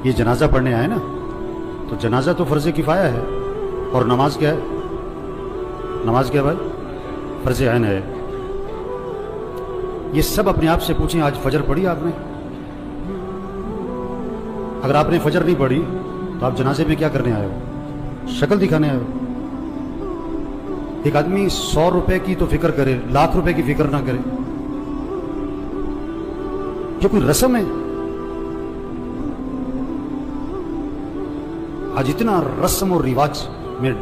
یہ جنازہ پڑھنے آئے نا، تو جنازہ تو فرض کفایہ ہے، اور نماز کیا ہے؟ نماز کیا بھائی؟ فرض عین ہے۔ یہ سب اپنے آپ سے پوچھیں، آج فجر پڑھی آپ نے؟ اگر آپ نے فجر نہیں پڑھی تو آپ جنازے میں کیا کرنے آئے ہو؟ شکل دکھانے آئے ہو؟ ایک آدمی 100 روپے کی تو فکر کرے، لاکھ روپے کی فکر نہ کرے، جو کوئی رسم ہے۔ آج اتنا رسم اور رواج میں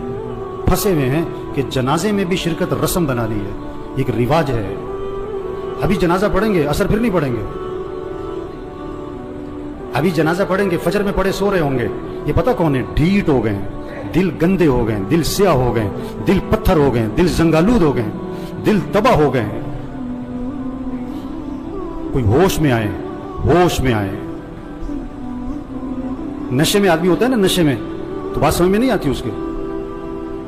پھنسے ہوئے ہیں کہ جنازے میں بھی شرکت رسم بنا لی ہے، ایک رواج ہے۔ ابھی جنازہ پڑھیں گے، اثر پھر نہیں پڑھیں گے۔ ابھی جنازہ پڑھیں گے، فجر میں پڑھے سو رہے ہوں گے، یہ پتہ کون ہے؟ ڈھیٹ ہو گئے ہیں، دل گندے ہو گئے ہیں، دل سیاہ ہو گئے ہیں، دل پتھر ہو گئے ہیں، دل زنگالود ہو گئے ہیں، دل تباہ ہو گئے ہیں۔ کوئی ہوش میں آئے، ہوش میں آئے۔ نشے میں آدمی ہوتا ہے نا، نشے میں تو بات سمجھ میں نہیں آتی اس کے،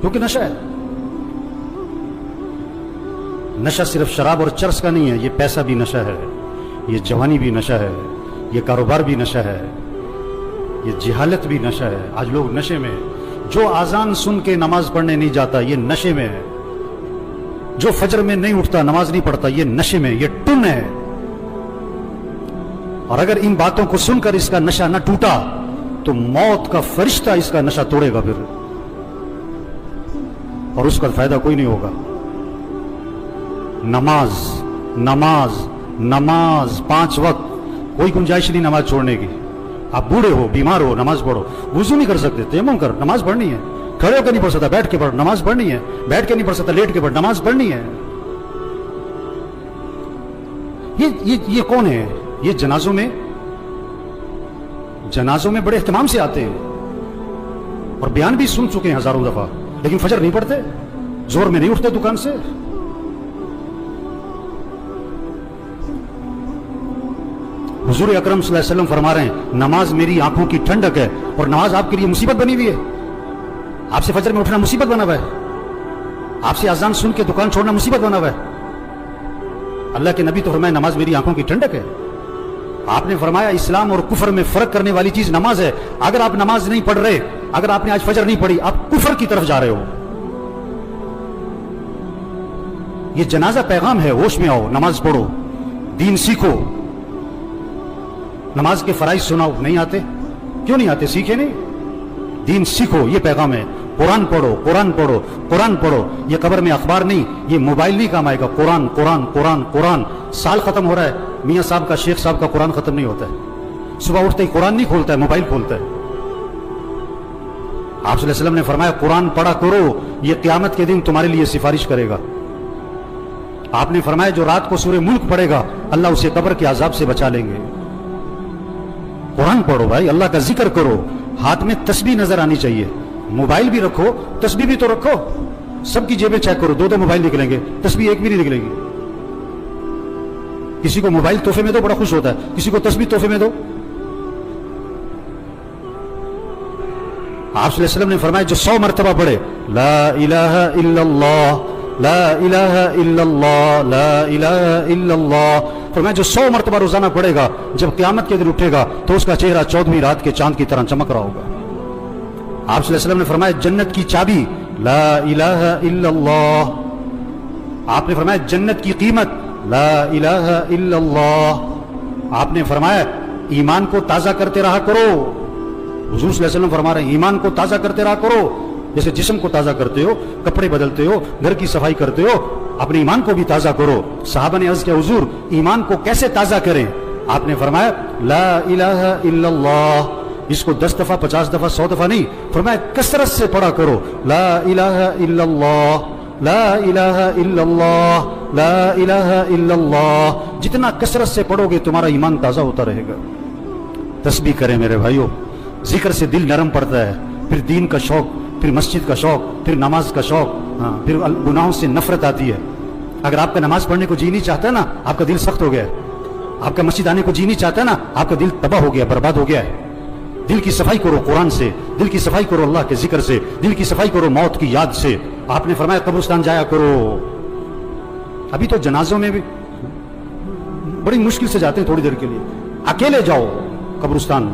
کیونکہ نشہ ہے۔ نشہ صرف شراب اور چرس کا نہیں ہے، یہ پیسہ بھی نشہ ہے، یہ جوانی بھی نشہ ہے، یہ کاروبار بھی نشہ ہے، یہ جہالت بھی نشہ ہے۔ آج لوگ نشے میں، جو اذان سن کے نماز پڑھنے نہیں جاتا یہ نشے میں ہے، جو فجر میں نہیں اٹھتا نماز نہیں پڑھتا یہ نشے میں، یہ ٹن ہے۔ اور اگر ان باتوں کو سن کر اس کا نشہ نہ ٹوٹا تو موت کا فرشتہ اس کا نشہ توڑے گا پھر، اور اس کا فائدہ کوئی نہیں ہوگا۔ نماز نماز نماز 5 وقت، کوئی گنجائش نہیں نماز چھوڑنے کی۔ آپ بوڑھے ہو، بیمار ہو، نماز پڑھو۔ وضو نہیں کر سکتے، تیمم کر، نماز پڑھنی ہے۔ کھڑے ہو کے نہیں پڑھ سکتا، بیٹھ کے پڑھ، نماز پڑھنی ہے۔ بیٹھ کے نہیں پڑھ سکتا، لیٹ کے پڑھ، نماز پڑھنی ہے۔ یہ کون ہے؟ یہ جنازوں میں بڑے اہتمام سے آتے ہیں اور بیان بھی سن چکے ہیں ہزاروں دفعہ، لیکن فجر نہیں پڑھتے، زور میں نہیں اٹھتے دکان سے۔ حضور اکرم صلی اللہ علیہ وسلم فرما رہے ہیں نماز میری آنکھوں کی ٹھنڈک ہے، اور نماز آپ کے لیے مصیبت بنی ہوئی ہے۔ آپ سے فجر میں اٹھنا مصیبت بنا ہوا ہے، آپ سے اذان سن کے دکان چھوڑنا مصیبت بنا ہوا ہے۔ اللہ کے نبی تو فرمایا نماز میری آنکھوں کی ٹھنڈک ہے۔ آپ نے فرمایا اسلام اور کفر میں فرق کرنے والی چیز نماز ہے۔ اگر آپ نماز نہیں پڑھ رہے، اگر آپ نے آج فجر نہیں پڑھی، آپ کفر کی طرف جا رہے ہو۔ یہ جنازہ پیغام ہے، ہوش میں آؤ، نماز پڑھو، دین سیکھو۔ نماز کے فرائض سناؤ، نہیں آتے؟ کیوں نہیں آتے؟ سیکھے نہیں؟ دین سیکھو، یہ پیغام ہے۔ قرآن پڑھو، قرآن پڑھو، قرآن پڑھو۔ یہ قبر میں اخبار نہیں، یہ موبائل نہیں کام آئے گا۔ قرآن قرآن قرآن قرآن۔ سال ختم ہو رہا ہے، میاں صاحب کا، شیخ صاحب کا قرآن ختم نہیں ہوتا ہے۔ صبح اٹھتے ہی قرآن نہیں کھولتا ہے، موبائل کھولتا ہے۔ آپ صلی اللہ علیہ وسلم نے فرمایا قرآن پڑھا کرو، یہ قیامت کے دن تمہارے لیے سفارش کرے گا۔ آپ نے فرمایا جو رات کو سورہ ملک پڑھے گا اللہ اسے قبر کے عذاب سے بچا لیں گے۔ قرآن پڑھو بھائی، اللہ کا ذکر کرو، ہاتھ میں تسبیح نظر آنی چاہیے۔ موبائل بھی رکھو، تسبیح بھی تو رکھو۔ سب کی جیبیں چیک کرو، 2 موبائل نکلیں گے، تسبیح ایک بھی نہیں نکلے گی۔ کسی کو موبائل تحفے میں دو، بڑا خوش ہوتا ہے، کسی کو تسبیح تحفے میں دو۔ آپ صلی اللہ علیہ وسلم نے فرمایا جو 100 مرتبہ پڑھے لا الہ الا اللہ لا الہ الا اللہ لا الہ الا اللہ، فرمایا جو 100 مرتبہ روزانہ پڑھے گا جب قیامت کے دن اٹھے گا تو اس کا چہرہ 14ویں رات کے چاند کی طرح چمک رہا ہوگا۔ آپ صلی اللہ علیہ وسلم نے فرمایا جنت کی چابی لا الہ الا اللہ، آپ نے فرمایا جنت کی قیمت لا الہ الا اللہ، آپ نے فرمایا ایمان کو تازہ کرتے رہا کرو۔ حضور صلی اللہ علیہ وسلم فرما رہے ہیں ایمان کو تازہ کرتے رہا کرو، جیسے جسم کو تازہ کرتے ہو، کپڑے بدلتے ہو، گھر کی صفائی کرتے ہو، اپنے ایمان کو بھی تازہ کرو۔ صحابہ نے عرض کیا حضور ایمان کو کیسے تازہ کریں؟ آپ نے فرمایا لا الہ الا اللہ، اس کو 10 دفعہ 50 دفعہ 100 دفعہ نہیں، فرمایا کثرت سے پڑھا کرو لا الہ الا اللہ لا الہ الا اللہ لا الہ الا اللہ۔ جتنا کثرت سے پڑھو گے تمہارا ایمان تازہ ہوتا رہے گا۔ تسبیح کریں میرے بھائیوں، ذکر سے دل نرم پڑتا ہے، پھر دین کا شوق، پھر مسجد کا شوق، پھر نماز کا شوق، پھر گناہوں سے نفرت آتی ہے۔ اگر آپ کا نماز پڑھنے کو جی نہیں چاہتا ہے نا، آپ کا دل سخت ہو گیا ہے۔ آپ کا مسجد آنے کو جی نہیں چاہتا ہے نا، آپ کا دل تباہ ہو گیا، برباد ہو گیا ہے۔ دل کی صفائی کرو قرآن سے، دل کی صفائی کرو اللہ کے ذکر سے، دل کی صفائی کرو موت کی یاد سے۔ آپ نے فرمایا قبرستان جایا کرو۔ ابھی تو جنازوں میں بھی بڑی مشکل سے جاتے ہیں، تھوڑی دیر کے لیے اکیلے جاؤ قبرستان،